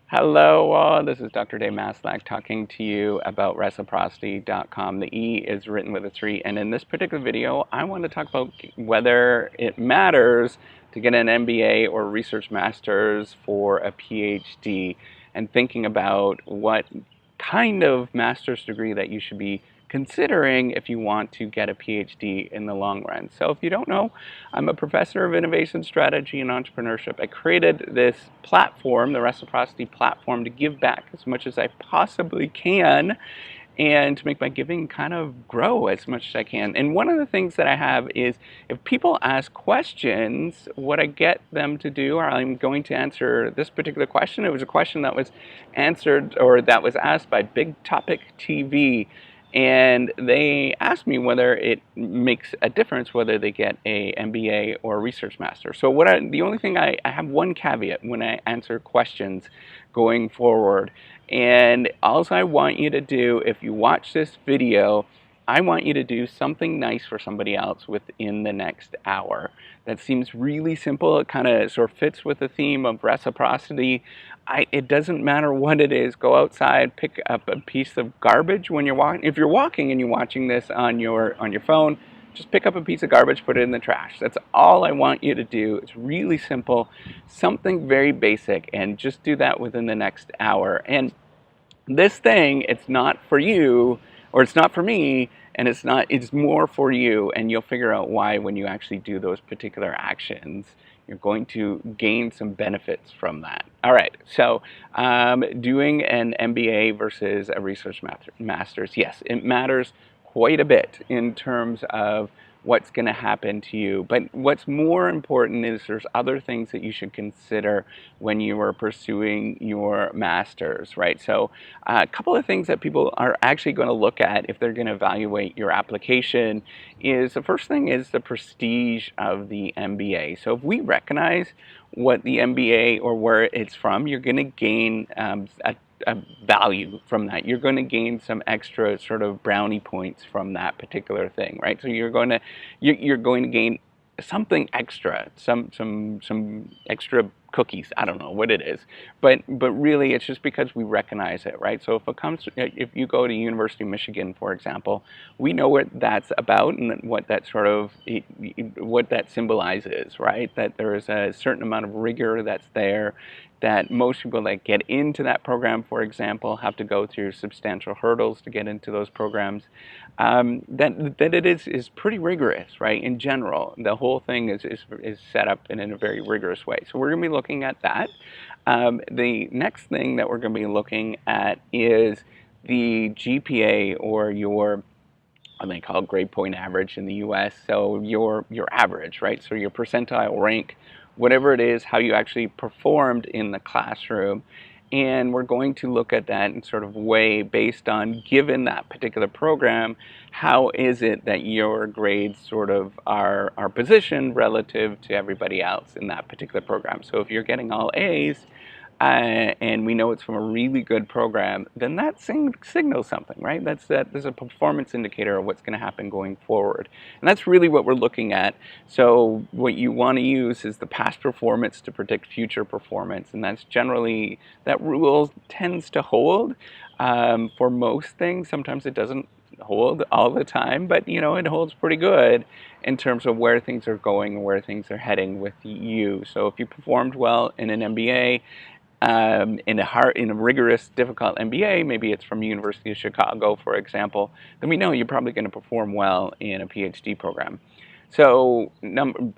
Hello, this is Dr. Dave Maslach talking to you about reciprocity.com. The E is written with a 3, and in this particular video, I want to talk about whether it matters to get an MBA or research master's for a PhD, and thinking about what kind of master's degree that you should be considering if you want to get a PhD in the long run. So if you don't know, I'm a professor of innovation strategy and entrepreneurship. I created this platform, the Reciprocity platform, to give back as much as I possibly can and to make my giving kind of grow as much as I can. And one of the things that I have is if people ask questions, what I get them to do, or I'm going to answer this particular question. It was a question that was answered or that was asked by Big Topic TV. And they asked me whether it makes a difference whether they get a MBA or a research master. So the only thing I have one caveat when I answer questions going forward. And all I want you to do, if you watch this video, I want you to do something nice for somebody else within the next hour. That seems really simple. It kind of sort of fits with the theme of reciprocity. It doesn't matter what it is. Go outside, pick up a piece of garbage when you're walking. If you're walking and you're watching this on your phone, just pick up a piece of garbage, put it in the trash. That's all I want you to do. It's really simple, something very basic, and just do that within the next hour. And this thing, it's not for you, or it's not for me, and it's more for you, and you'll figure out why when you actually do those particular actions. You're going to gain some benefits from that. All right, so doing an MBA versus a research master's, yes, it matters quite a bit in terms of what's going to happen to you. But what's more important is there's other things that you should consider when you are pursuing your master's, right? So a couple of things that people are actually going to look at if they're going to evaluate your application is the first thing is the prestige of the MBA. So if we recognize what the MBA or where it's from, you're going to gain a value from that. You're going to gain some extra sort of brownie points from that particular thing, right? So you're going to gain something extra, some extra cookies. I don't know what it is, but really it's just because we recognize it, right? So if you go to University of Michigan, for example, we know what that's about and what that sort of what that symbolizes, right? That there is a certain amount of rigor that's there, that most people that get into that program, for example, have to go through substantial hurdles to get into those programs. That it is pretty rigorous, right? In general, the whole thing is set up in a very rigorous way. So we're going to be looking at that. The next thing that we're going to be looking at is the GPA, or your, what they call grade point average in the US. So your average, right? So your percentile rank, whatever it is, how you actually performed in the classroom. And we're going to look at that in sort of way based on, given that particular program, how is it that your grades sort of are positioned relative to everybody else in that particular program. So if you're getting all A's, and we know it's from a really good program, then that signals something, right? There's a performance indicator of what's going to happen going forward. And that's really what we're looking at. So what you want to use is the past performance to predict future performance. And that's generally, that rule tends to hold for most things. Sometimes it doesn't hold all the time, but it holds pretty good in terms of where things are going and where things are heading with you. So if you performed well in an MBA, in a rigorous, difficult MBA, maybe it's from University of Chicago, for example, then we know you're probably going to perform well in a PhD program. So,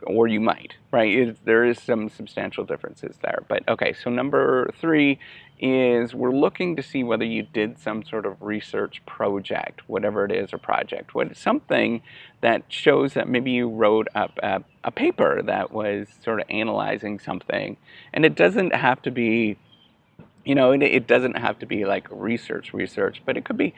or you might, right? There is some substantial differences there. But okay, so number 3 is we're looking to see whether you did some sort of research project, whatever it is, or project. Something that shows that maybe you wrote up a paper that was sort of analyzing something. And it doesn't have to be, it doesn't have to be like research, but it could be,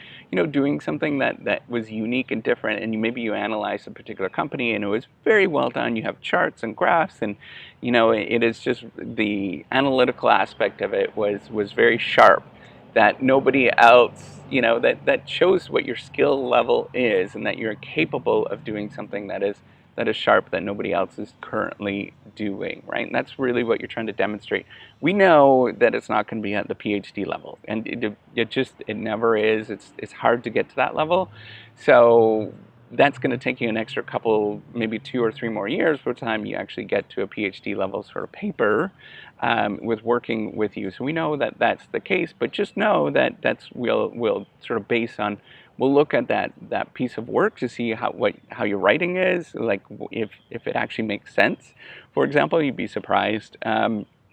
doing something that was unique and different, and maybe you analyzed a particular company and it was very well done. You have charts and graphs, and it is just the analytical aspect of it was very sharp, that nobody else, that shows what your skill level is, and that you're capable of doing something that is that is sharp that nobody else is currently doing, right? And that's really what you're trying to demonstrate. We know that it's not going to be at the PhD level, and it never is. It's hard to get to that level, so that's going to take you an extra couple, maybe 2 or 3 more years by the time you actually get to a PhD level sort of paper with working with you. So we know that that's the case, but just know that we'll sort of base on, we'll look at that piece of work to see how your writing is, like if it actually makes sense. For example, you'd be surprised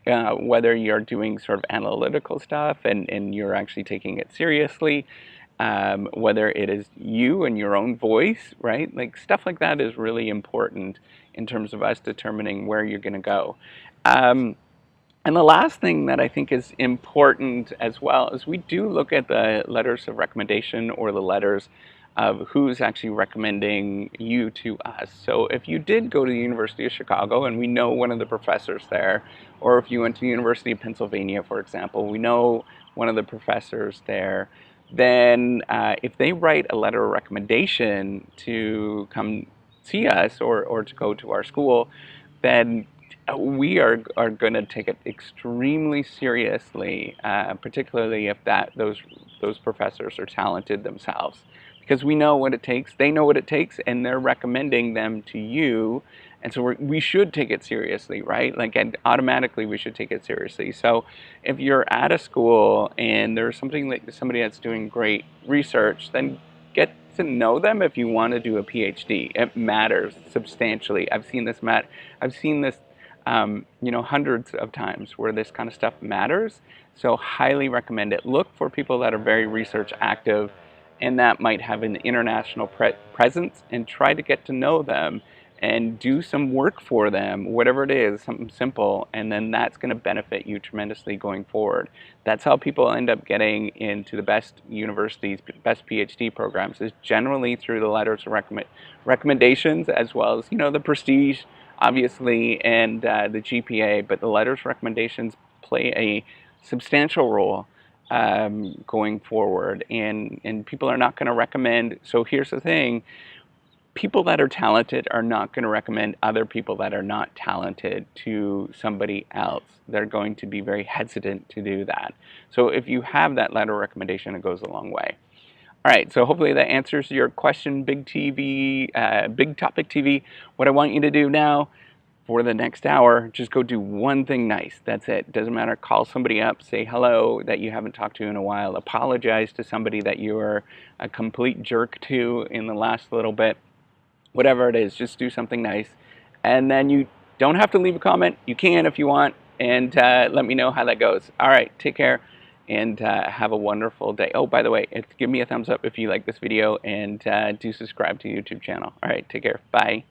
whether you're doing sort of analytical stuff and you're actually taking it seriously. Whether it is you and your own voice, right? Like stuff like that is really important in terms of us determining where you're going to go. And the last thing that I think is important as well is we do look at the letters of recommendation, or the letters of who's actually recommending you to us. So if you did go to the University of Chicago and we know one of the professors there, or if you went to the University of Pennsylvania, for example, we know one of the professors there, then if they write a letter of recommendation to come see us or to go to our school, then we are going to take it extremely seriously, particularly if those professors are talented themselves, because we know what it takes, they know what it takes, and they're recommending them to you, and so we should take it seriously, right? Like, and automatically we should take it seriously. So if you're at a school and there's somebody that's doing great research, then get to know them if you want to do a PhD. It matters substantially. I've seen this hundreds of times where this kind of stuff matters. So highly recommend it. Look for people that are very research active and that might have an international presence, and try to get to know them and do some work for them, whatever it is, something simple, and then that's going to benefit you tremendously going forward. That's how people end up getting into the best universities, best PhD programs, is generally through the letters of recommendations, as well as, the prestige, obviously, and the GPA, but the letters of recommendations play a substantial role going forward, and people are not going to recommend. So here's the thing: people that are talented are not going to recommend other people that are not talented to somebody else. They're going to be very hesitant to do that. So if you have that letter of recommendation, it goes a long way. All right, so hopefully that answers your question, Big Topic TV. What I want you to do now for the next hour, just go do one thing nice. That's it. Doesn't matter. Call somebody up, say hello that you haven't talked to in a while, apologize to somebody that you were a complete jerk to in the last little bit. Whatever it is, just do something nice. And then you don't have to leave a comment. You can if you want, and let me know how that goes. All right, take care, and have a wonderful day. Oh, by the way, give me a thumbs up if you like this video, and do subscribe to the YouTube channel. All right, take care. Bye.